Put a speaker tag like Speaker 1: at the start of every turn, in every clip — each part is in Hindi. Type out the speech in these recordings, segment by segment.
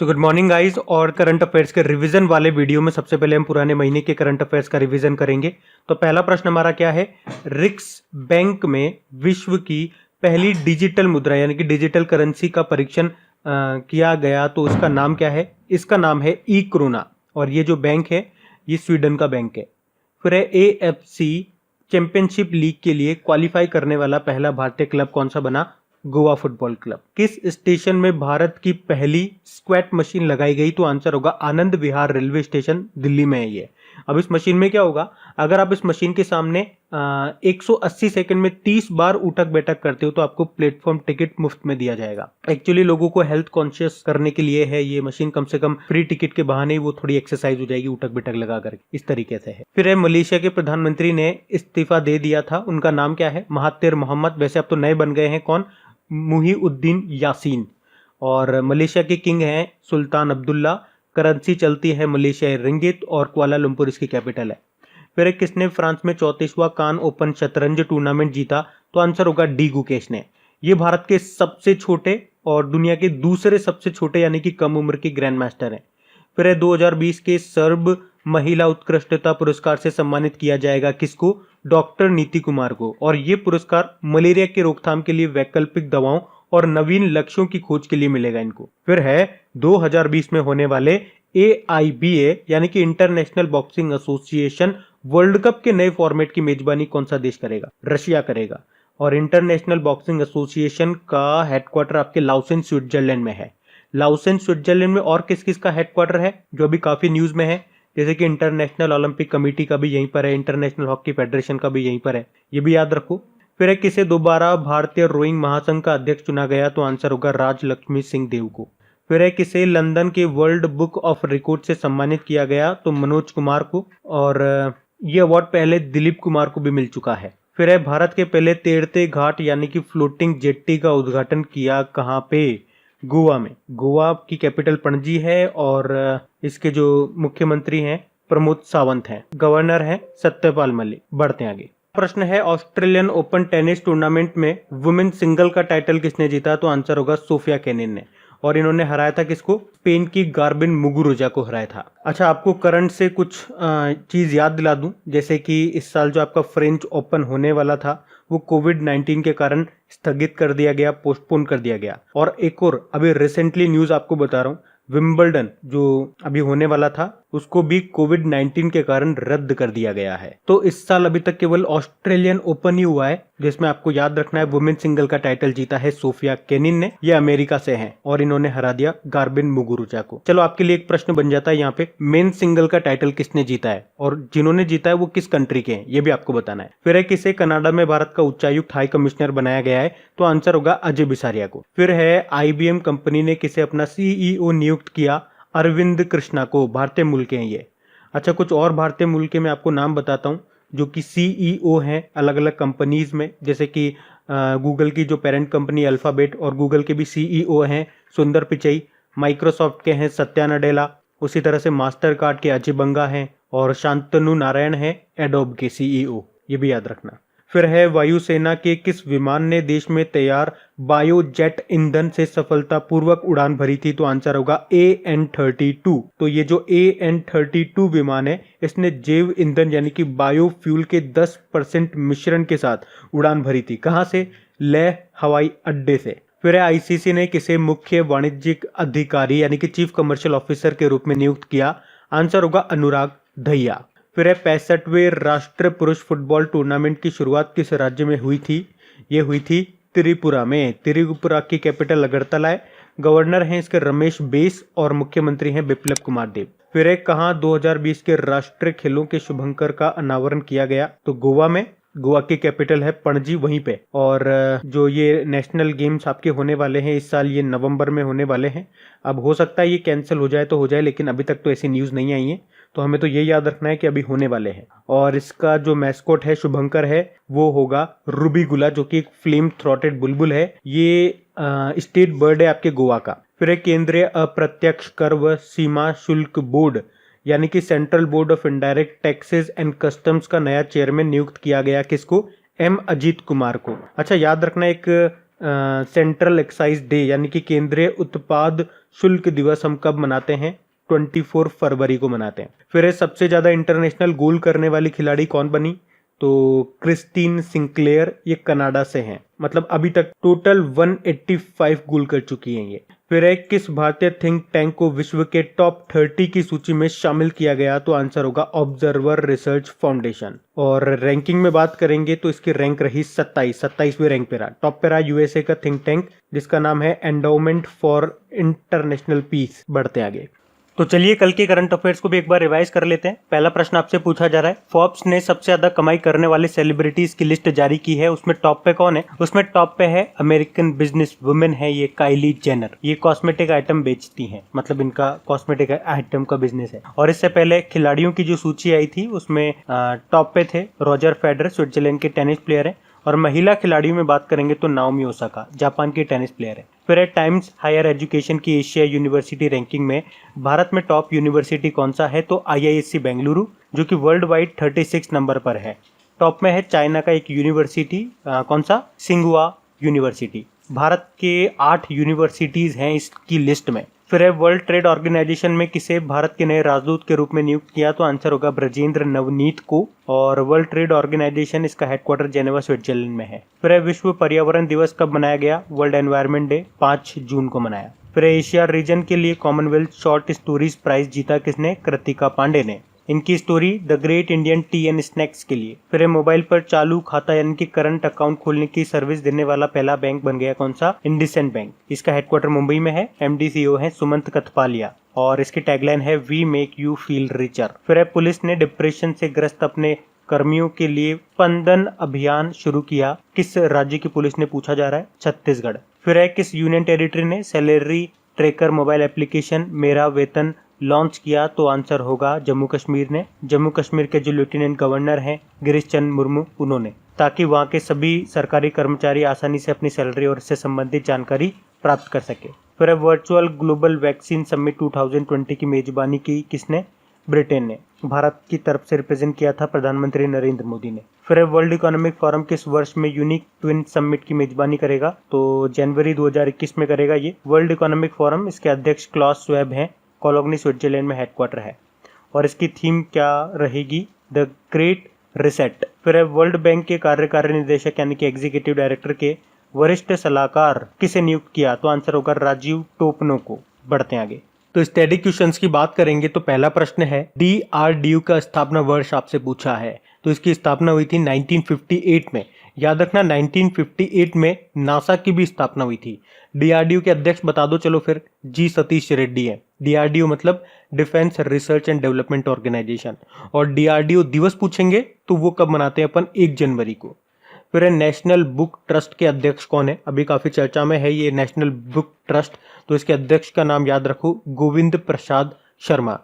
Speaker 1: So good morning guys. और करंट अफेयर्स के रिवीजन वाले वीडियो में सबसे पहले हम पुराने महीने के करंट अफेयर्स का रिवीजन करेंगे। तो पहला प्रश्न हमारा क्या है, रिक्स बैंक में विश्व की पहली डिजिटल मुद्रा यानी कि डिजिटल करेंसी का परीक्षण किया गया, तो उसका नाम क्या है? इसका नाम है ई क्रोना और ये जो बैंक है ये स्वीडन का बैंक है। फिर है AFC चैंपियनशिप लीग के लिए क्वालिफाई करने वाला पहला भारतीय क्लब कौन सा बना? Goa football club. किस स्टेशन में भारत की पहली स्क्वैट मशीन लगाई गई? तो आंसर होगा आनंद विहार रेलवे स्टेशन, दिल्ली में है ये। अब इस मशीन में क्या होगा, अगर आप इस मशीन के सामने 180 सेकंड में 30 बार उठक बैठक करते हो तो आपको प्लेटफॉर्म टिकट मुफ्त में दिया जाएगा। एक्चुअली लोगों को हेल्थ कॉन्शियस करने के लिए है ये मशीन, कम से कम फ्री टिकट के बहाने वो थोड़ी एक्सरसाइज हो जाएगी उठक बैठक लगा कर, इस तरीके से है। फिर है मलेशिया के प्रधानमंत्री ने इस्तीफा दे दिया था, उनका नाम क्या है? Mahathir Mohamad. वैसे अब तो नए बन गए हैं, कौन? मुहीउद्दीन यासीन। और मलेशिया के किंग हैं सुल्तान अब्दुल्ला। करेंसी चलती है मलेशियाई रिंगिट और कुआलालंपुर इसकी कैपिटल है। फिर किसने फ्रांस में 34वां कान ओपन शतरंज टूर्नामेंट जीता? तो आंसर होगा डी गुकेश ने। ये भारत के सबसे छोटे और दुनिया के दूसरे सबसे छोटे यानी कि कम उम्र के ग्रैंड मास्टर हैं। फिर है 2020 के सर्ब महिला उत्कृष्टता पुरस्कार से सम्मानित किया जाएगा किसको? डॉक्टर नीति कुमार को। और ये पुरस्कार मलेरिया की रोकथाम के लिए वैकल्पिक दवाओं और नवीन लक्ष्यों की खोज के लिए मिलेगा इनको। फिर है 2020 में होने वाले AIBA यानी कि international boxing association world cup के नए फॉर्मेट की मेजबानी कौन सा देश करेगा? रशिया करेगा। और इंटरनेशनल बॉक्सिंग एसोसिएशन का हेडक्वार्टर आपके लाउसेन स्विट्जरलैंड में है। लाउसेन स्विट्जरलैंड में और किस किस का हेडक्वार्टर है जो अभी काफी न्यूज में है? जैसे कि इंटरनेशनल ओलंपिक कमेटी का भी यहीं पर है, इंटरनेशनल हॉकी फेडरेशन का भी यहीं पर है, ये भी याद रखो। फिर है किसे दोबारा भारतीय रोइंग महासंघ का अध्यक्ष चुना गया? तो आंसर होगा राजलक्ष्मी सिंह देव को। फिर है किसे लंदन के वर्ल्ड बुक ऑफ रिकॉर्ड से सम्मानित किया गया? तो मनोज कुमार को। और ये अवार्ड पहले दिलीप कुमार को भी मिल चुका है। फिर है भारत के पहले तैरते घाट यानी कि फ्लोटिंग जेट्टी का उद्घाटन किया कहाँ पे? गोवा में। गोवा की कैपिटल पणजी है और इसके जो मुख्यमंत्री हैं प्रमोद सावंत हैं, गवर्नर हैं सत्यपाल मलिक। बढ़ते आगे। प्रश्न है ऑस्ट्रेलियन ओपन टेनिस टूर्नामेंट में वुमेन सिंगल का टाइटल किसने जीता? तो आंसर होगा सोफिया केनिन ने। और इन्होंने हराया था किसको? स्पेन की गार्बिन मुगुरुजा को हराया था। अच्छा, आपको करंट से कुछ चीज याद दिला दूं, जैसे कि इस साल जो आपका फ्रेंच ओपन होने वाला था वो कोविड-19 के कारण स्थगित कर दिया गया, पोस्टपोन कर दिया गया। और एक और अभी रिसेंटली न्यूज आपको बता रहा हूँ, विंबलडन जो अभी होने वाला था उसको भी कोविड-19 के कारण रद्द कर दिया गया है। तो इस साल अभी तक केवल ऑस्ट्रेलियन ओपन ही हुआ है जिसमें आपको याद रखना है वुमेन सिंगल का टाइटल जीता है सोफिया केनिन ने। ये अमेरिका से हैं और इन्होंने हरा दिया गार्बिन मुगुरुजा को। चलो, आपके लिए एक प्रश्न बन जाता है यहाँ पे, मेन सिंगल का टाइटल किसने जीता है और जिन्होंने जीता है वो किस कंट्री के हैं, ये भी आपको बताना है। फिर है किसे कनाडा में भारत का उच्चायुक्त हाई कमिश्नर बनाया गया है? तो आंसर होगा अजय बिसारिया को। फिर है IBM कंपनी ने किसे अपना CEO नियुक्त किया? अरविंद कृष्णा को। भारतीय मूल के हैं ये। अच्छा, कुछ और भारतीय मूल के मैं आपको नाम बताता हूँ जो कि CEO हैं अलग अलग कंपनीज में, जैसे कि गूगल की जो पेरेंट कंपनी अल्फाबेट और गूगल के भी CEO हैं सुंदर पिचई, माइक्रोसॉफ्ट के हैं सत्या नडेला, उसी तरह से मास्टर कार्ड के अजय बंगा हैं और शांतनु नारायण हैं एडोब के CEO, ये भी याद रखना। फिर है वायुसेना के किस विमान ने देश में तैयार बायोजेट ईंधन से सफलतापूर्वक उड़ान भरी थी? तो आंसर होगा AN-32। तो ये जो AN-32 विमान है इसने जैव ईंधन यानी कि बायोफ्यूल के 10% मिश्रण के साथ उड़ान भरी थी। कहां से? लेह हवाई अड्डे से। फिर है ICC ने किसे मुख्य वाणिज्यिक अधिकारी यानी कि चीफ कमर्शियल ऑफिसर के रूप में नियुक्त किया? आंसर होगा अनुराग दहिया। फिर है 65वें राष्ट्रीय पुरुष फुटबॉल टूर्नामेंट की शुरुआत किस राज्य में हुई थी? ये हुई थी त्रिपुरा में। त्रिपुरा की कैपिटल अगरतला है। गवर्नर हैं इसके रमेश बैस और मुख्यमंत्री हैं बिप्लब कुमार देव। फिर है कहाँ 2020 के राष्ट्रीय खेलों के शुभंकर का अनावरण किया गया? तो गोवा में। गोवा की कैपिटल है पणजी, वहीं पे। और जो ये नेशनल गेम्स आपके होने वाले हैं इस साल, ये नवंबर में होने वाले हैं। अब हो सकता है ये कैंसिल हो जाए तो हो जाए, लेकिन अभी तक तो ऐसी न्यूज़ नहीं आई है, तो हमें तो ये याद रखना है कि अभी होने वाले हैं। और इसका जो मैस्कॉट है शुभंकर है वो होगा रूबी गुला, जो कि एक फ्लेम थ्रॉटेड बुलबुल है। ये स्टेट बर्ड है आपके गोवा का। फिर है केंद्रीय अप्रत्यक्ष कर व सीमा शुल्क बोर्ड यानी कि central board of indirect taxes and customs का नया चेयरमैन नियुक्त किया गया किसको? M अजीत कुमार को। अच्छा, याद रखना एक सेंट्रल एक्साइज डे यानी कि केंद्रीय उत्पाद शुल्क दिवस हम कब मनाते हैं? 24 फरवरी को मनाते हैं। फिर ये सबसे ज्यादा इंटरनेशनल गोल करने वाली खिलाड़ी कौन बनी? तो क्रिस्टीन सिंक्लेयर, ये कनाडा से हैं। मतलब अभी तक टोटल 185 गोल कर चुकी हैं ये। फिर एक किस भारतीय थिंक टैंक को विश्व के टॉप 30 की सूची में शामिल किया गया? तो आंसर होगा ऑब्जर्वर रिसर्च फाउंडेशन। और रैंकिंग में बात करेंगे तो इसकी रैंक रही 27वें रैंक पे रहा। टॉप पे रहा यूएसए का थिंक टैंक जिसका नाम है एंडोमेंट फॉर इंटरनेशनल पीस। बढ़ते आगे। तो चलिए कल के करंट अफेयर्स को भी एक बार रिवाइज कर लेते हैं। पहला प्रश्न आपसे पूछा जा रहा है, फोर्ब्स ने सबसे ज्यादा कमाई करने वाले सेलिब्रिटीज की लिस्ट जारी की है, उसमें टॉप पे कौन है? उसमें टॉप पे है अमेरिकन बिजनेस वुमेन है ये काइली जेनर। ये कॉस्मेटिक आइटम बेचती हैं, मतलब इनका कॉस्मेटिक आइटम का बिजनेस है। और इससे पहले खिलाड़ियों की जो सूची आई थी उसमें टॉप पे थे रॉजर फेडरर, स्विट्जरलैंड के टेनिस प्लेयर है। और महिला खिलाड़ियों में बात करेंगे तो नाओमी ओसाका, जापान की टेनिस प्लेयर है। फिर है टाइम्स हायर एजुकेशन की एशिया यूनिवर्सिटी रैंकिंग में भारत में टॉप यूनिवर्सिटी कौन सा है? तो आईआईएससी बेंगलुरु, जो कि वर्ल्ड वाइड 36 नंबर पर है। टॉप में है चाइना का एक यूनिवर्सिटी, कौन सा? सिंगुआ यूनिवर्सिटी। भारत के 8 यूनिवर्सिटीज हैं इसकी लिस्ट में। फिर है वर्ल्ड ट्रेड ऑर्गेनाइजेशन में किसे भारत के नए राजदूत के रूप में नियुक्त किया? तो आंसर होगा ब्रजेंद्र नवनीत को। और वर्ल्ड ट्रेड ऑर्गेनाइजेशन इसका हेडक्वार्टर जेनेवा स्विट्जरलैंड में है। फिर है विश्व पर्यावरण दिवस कब मनाया गया? वर्ल्ड एनवायरनमेंट डे 5 जून को मनाया। फिर एशिया रीजन के लिए कॉमनवेल्थ शॉर्ट स्टोरीज प्राइज जीता किसने? कृतिका पांडे ने। इनकी story the great Indian T and snacks के लिए। फिर मोबाइल पर चालू खाता यानी कि करंट अकाउंट खोलने की सर्विस देने वाला पहला बैंक बन गया कौन सा? इंडसइंड बैंक। इसका हेडक्वार्टर मुंबई में है। एमडी सीईओ है सुमंत कथपालिया और इसकी टैगलाइन है we make you feel richer. फिर पुलिस ने डिप्रेशन से ग्रस्त अपने कर्मियों के लिए स्पंदन अभियान शुरू किया। किस राज्य की पुलिस ने? पूछा जा रहा है छत्तीसगढ़। फिर है किस यूनियन टेरिटरी ने सैलरी ट्रैकर मोबाइल एप्लीकेशन मेरा वेतन लॉन्च किया? तो आंसर होगा जम्मू कश्मीर ने। जम्मू कश्मीर के जो लेफ्टिनेंट गवर्नर हैं गिरीश चंद्र मुर्मू, उन्होंने, ताकि वहां के सभी सरकारी कर्मचारी आसानी से अपनी सैलरी और इससे संबंधित जानकारी प्राप्त कर सके। फिर वर्चुअल ग्लोबल वैक्सीन समिट 2020 की मेजबानी की किसने? ब्रिटेन ने। भारत की तरफ से रिप्रेजेंट किया था प्रधानमंत्री नरेंद्र मोदी ने। फिर वर्ल्ड इकोनॉमिक फोरम किस वर्ष में यूनिक ट्विन समिट की मेजबानी करेगा? तो जनवरी 2021 में करेगा ये वर्ल्ड इकोनॉमिक फोरम। इसके अध्यक्ष क्लॉस स्वेब हैं, कोलोग्नी स्विट्जरलैंड में हेडक्वार्टर है। और इसकी थीम क्या रहेगी? The great reset. फिर वर्ल्ड बैंक के कार्यकारी निदेशक यानी कि एग्जीक्यूटिव डायरेक्टर के वरिष्ठ सलाहकार किसे नियुक्त किया? तो आंसर होगा राजीव टोपनो को। बढ़ते हैं आगे। तो स्टैटिक क्वेश्चंस की बात करेंगे तो पहला प्रश्न है डीआरडीओ का स्थापना वर्ष आपसे पूछा है। तो इसकी स्थापना हुई थी 1958 में। याद रखना 1958 में नासा की भी स्थापना हुई थी। डीआरडीओ के अध्यक्ष बता दो चलो फिर, जी सतीश रेड्डी है। डीआरडीओ मतलब defence research and development organisation. और डीआरडीओ दिवस पूछेंगे तो वो कब मनाते हैं अपन? 1 जनवरी को। फिर नेशनल बुक ट्रस्ट के अध्यक्ष कौन है? अभी काफी चर्चा में है ये नेशनल बुक ट्रस्ट। तो इसके अध्यक्ष का नाम याद रखो गोविंद प्रसाद शर्मा।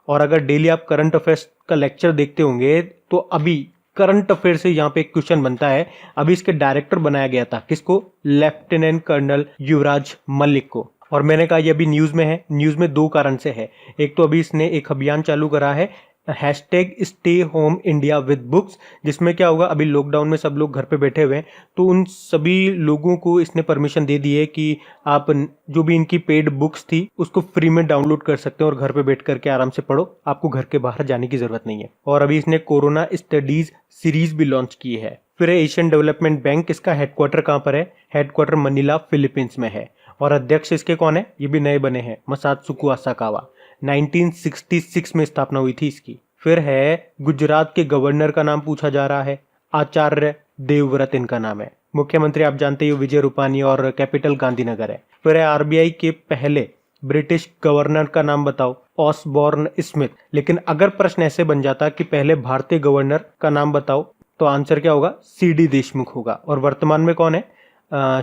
Speaker 1: और अगर डेली आप करंट अफेयर्स का लेक्चर देखते होंगे तो अभी करंट अफेयर से यहाँ पे एक क्वेश्चन बनता है। अभी इसके डायरेक्टर बनाया गया था किसको? लेफ्टिनेंट कर्नल युवराज मलिक को। और मैंने कहा ये अभी न्यूज में है। न्यूज में 2 कारण से है। एक तो अभी इसने एक अभियान चालू करा है hashtag stay home India with books, जिसमें क्या होगा, अभी लॉकडाउन में सब लोग घर पे बैठे हुए हैं तो उन सभी लोगों को इसने परमिशन दे दी है कि आप जो भी इनकी पेड बुक्स थी उसको फ्री में डाउनलोड कर सकते हैं और घर पे बैठ करके आराम से पढ़ो, आपको घर के बाहर जाने की जरूरत नहीं है। और अभी इसने कोरोना स्टडीज सीरीज भी लॉन्च की है। फिर एशियन डेवलपमेंट बैंक, इसका हेडक्वार्टर कहाँ पर है? हेडक्वार्टर मनीला फिलीपींस में है। और अध्यक्ष इसके कौन है? ये भी नए बने हैं, मसात्सुको असाकावा। 1966 में स्थापना हुई थी इसकी। फिर है गुजरात के गवर्नर का नाम पूछा जा रहा है, आचार्य देवव्रत इनका नाम है। मुख्यमंत्री आप जानते हो विजय रूपानी और कैपिटल गांधीनगर है। फिर है आरबीआई के पहले ब्रिटिश गवर्नर का नाम बताओ, ऑसबॉर्न स्मिथ। लेकिन अगर प्रश्न ऐसे बन जाता कि पहले भारतीय गवर्नर का नाम बताओ तो आंसर क्या होगा? सीडी देशमुख होगा। और वर्तमान में कौन है?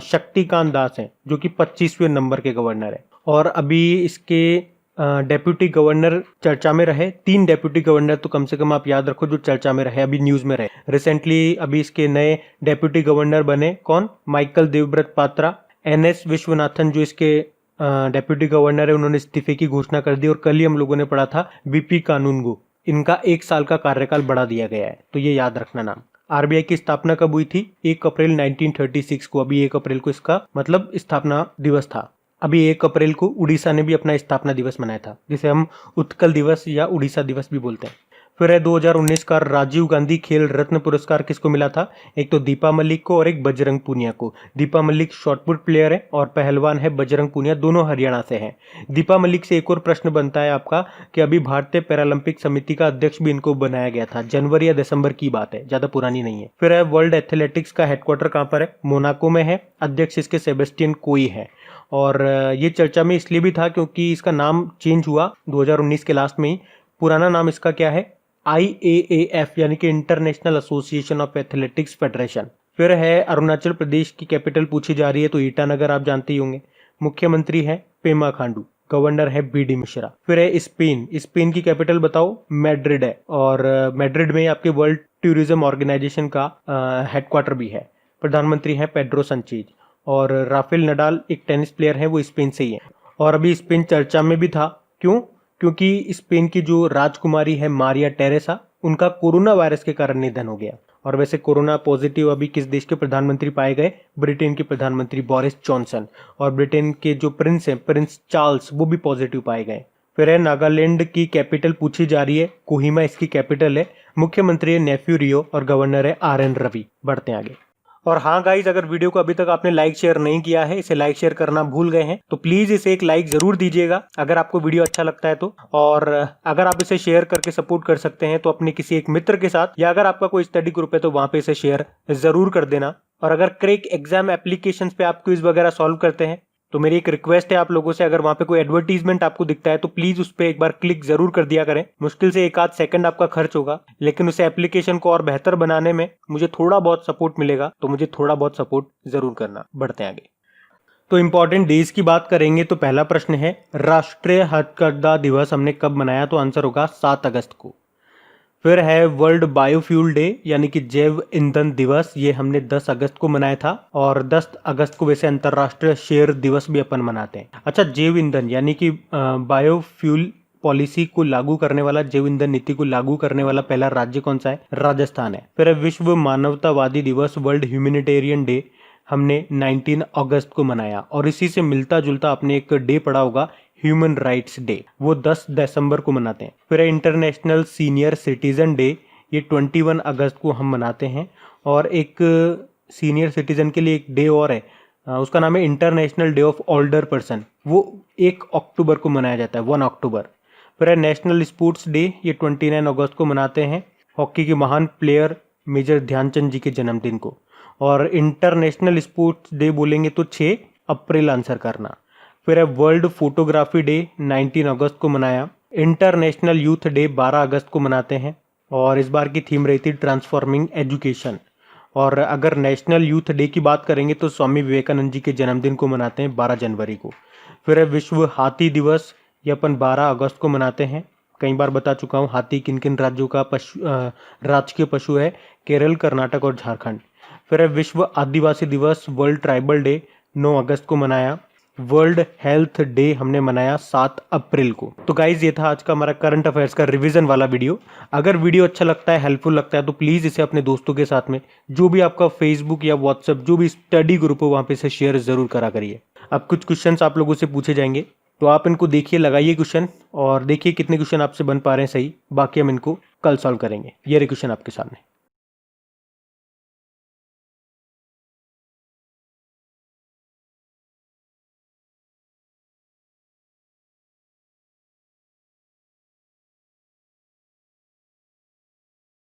Speaker 1: शक्तिकांत दास हैं जो कि 25वें नंबर के गवर्नर है। और अभी इसके डेप्यूटी गवर्नर चर्चा में रहे। 3 डेप्यूटी गवर्नर तो कम से कम आप याद रखो जो चर्चा में रहे, अभी न्यूज में रहे। रिसेंटली अभी इसके नए डेप्यूटी गवर्नर बने कौन? माइकल देवव्रत पात्रा। एनएस विश्वनाथन जो इसके डेप्यूटी गवर्नर है उन्होंने इस्तीफे की घोषणा कर दी। और कल ही हम लोगों ने पढ़ा था बीपी कानूनगो, इनका 1 साल का कार्यकाल बढ़ा दिया गया है, तो ये याद रखना नाम। आरबीआई की स्थापना कब हुई थी? 1 अप्रैल 1936 को। अभी 1 अप्रैल को इसका मतलब स्थापना दिवस था। अभी 1 अप्रैल को उड़ीसा ने भी अपना स्थापना दिवस मनाया था, जिसे हम उत्कल दिवस या उड़ीसा दिवस भी बोलते हैं। फिर है 2019 का राजीव गांधी खेल रत्न पुरस्कार किसको मिला था? एक तो दीपा मलिक को और एक बजरंग पुनिया को। दीपा मलिक शॉटपुट प्लेयर है और पहलवान है बजरंग पुनिया, दोनों हरियाणा से हैं। दीपा मलिक से एक और प्रश्न बनता है आपका कि अभी भारतीय पैरालंपिक समिति का अध्यक्ष भी इनको बनाया गया था, जनवरी या दिसंबर की बात है, ज्यादा पुरानी नहीं है। फिर है वर्ल्ड एथलेटिक्स का हेडक्वार्टर कहाँ पर है? मोनाको में है। अध्यक्ष इसके सेबेस्टियन कोई है। और ये चर्चा में इसलिए भी था क्योंकि इसका नाम चेंज हुआ 2019 के लास्ट में ही। पुराना नाम इसका क्या है? IAAF यानी कि international association of athletics federation. फिर है अरुणाचल प्रदेश की कैपिटल पूछी जा रही है तो ईटानगर आप जानते ही होंगे। मुख्यमंत्री है पेमा खांडू, गवर्नर है BD मिश्रा। फिर है स्पेन। स्पेन की कैपिटल बताओ? मैड्रिड है। और मैड्रिड में आपके वर्ल्ड टूरिज्म ऑर्गेनाइजेशन का हेडक्वार्टर भी है। प्रधानमंत्री है पेड्रो संचेज। और राफेल नडाल एक टेनिस प्लेयर है, वो स्पेन से ही है। और अभी स्पेन चर्चा में भी था, क्यों? क्योंकि स्पेन की जो राजकुमारी है मारिया टेरेसा, उनका कोरोना वायरस के कारण निधन हो गया। और वैसे कोरोना पॉजिटिव अभी किस देश के प्रधानमंत्री पाए गए? ब्रिटेन के प्रधानमंत्री बोरिस जॉनसन। और ब्रिटेन के जो प्रिंस हैं, प्रिंस चार्ल्स, वो भी पॉजिटिव पाए गए। फिर है नागालैंड की कैपिटल पूछी जा रही है, कोहिमा इसकी कैपिटल है। मुख्यमंत्री है नेफ्यू रियो और गवर्नर है RN रवि। बढ़ते हैं आगे। और हाँ गाइज, अगर वीडियो को अभी तक आपने लाइक शेयर नहीं किया है, इसे लाइक शेयर करना भूल गए हैं तो प्लीज इसे एक लाइक जरूर दीजिएगा अगर आपको वीडियो अच्छा लगता है तो। और अगर आप इसे शेयर करके सपोर्ट कर सकते हैं तो अपने किसी एक मित्र के साथ, या अगर आपका कोई स्टडी ग्रुप है तो वहां पे इसे शेयर जरूर कर देना। और अगर क्रैक एग्जाम एप्लीकेशन पे आप क्विज वगैरह सॉल्व करते हैं तो मेरी एक रिक्वेस्ट है आप लोगों से, अगर वहां पे कोई एडवर्टीजमेंट आपको दिखता है तो प्लीज उस पर एक बार क्लिक जरूर कर दिया करें। मुश्किल से 1 आध सेकंड आपका खर्च होगा, लेकिन उस एप्लीकेशन को और बेहतर बनाने में मुझे थोड़ा बहुत सपोर्ट मिलेगा, तो मुझे थोड़ा बहुत सपोर्ट जरूर करना। बढ़ते हैं आगे। तो इंपॉर्टेंट डेज की बात करेंगे तो पहला प्रश्न है राष्ट्रीय हथकरघा दिवस हमने कब मनाया? तो आंसर होगा 7 अगस्त को। फिर है वर्ल्ड बायोफ्यूल डे यानी कि जैव ईंधन दिवस, ये हमने 10 अगस्त को मनाया था। और 10 अगस्त को वैसे अंतर्राष्ट्रीय शेर दिवस भी अपन मनाते हैं। अच्छा, जैव ईंधन यानी कि बायोफ्यूल पॉलिसी को लागू करने वाला, जैव ईंधन नीति को लागू करने वाला पहला राज्य कौन सा है? राजस्थान है। फिर है विश्व मानवतावादी दिवस, वर्ल्ड ह्यूमैनिटेरियन डे, हमने 19 अगस्त को मनाया। और इसी से मिलता जुलता आपने एक डे पढ़ा होगा, ह्यूमन राइट्स डे, वो 10 दिसंबर को मनाते हैं। फिर इंटरनेशनल सीनियर सिटीजन डे, ये 21 अगस्त को हम मनाते हैं। और एक सीनियर सिटीजन के लिए एक डे और है, उसका नाम है international day of older person, वो 1 अक्टूबर को मनाया जाता है, 1 अक्टूबर। फिर नेशनल स्पोर्ट्स डे, ये 29 अगस्त को मनाते हैं, हॉकी के महान प्लेयर मेजर ध्यानचंद जी के जन्मदिन को। और इंटरनेशनल स्पोर्ट्स डे बोलेंगे तो 6 अप्रैल आंसर करना। फिर है वर्ल्ड फोटोग्राफी डे, 19 अगस्त को मनाया। इंटरनेशनल यूथ डे 12 अगस्त को मनाते हैं। और इस बार की थीम रही थी ट्रांसफॉर्मिंग एजुकेशन। और अगर नेशनल यूथ डे की बात करेंगे तो स्वामी विवेकानंद जी के जन्मदिन को मनाते हैं 12 जनवरी को। फिर है विश्व हाथी दिवस, ये अपन 12 अगस्त को मनाते हैं। कई बार बता चुका हूँ हाथी किन किन राज्यों का राजकीय पशु है, केरल, कर्नाटक और झारखंड। फिर है विश्व आदिवासी दिवस, वर्ल्ड ट्राइबल डे, 9 अगस्त को मनाया। वर्ल्ड हेल्थ डे हमने मनाया 7 अप्रैल को। तो गाइज, ये था आज का हमारा करंट अफेयर्स का रिवीजन वाला वीडियो। अगर वीडियो अच्छा लगता है, हेल्पफुल लगता है तो प्लीज इसे अपने दोस्तों के साथ में, जो भी आपका फेसबुक या व्हाट्सएप जो भी स्टडी ग्रुप हो वहां पे इसे शेयर जरूर करा करिए। अब कुछ क्वेश्चन आप लोगों से पूछे जाएंगे तो आप इनको देखिए, लगाइए क्वेश्चन और देखिए कितने क्वेश्चन आपसे बन पा रहे हैं सही। बाकी हम इनको कल सॉल्व करेंगे। ये रहे क्वेश्चन आपके सामने।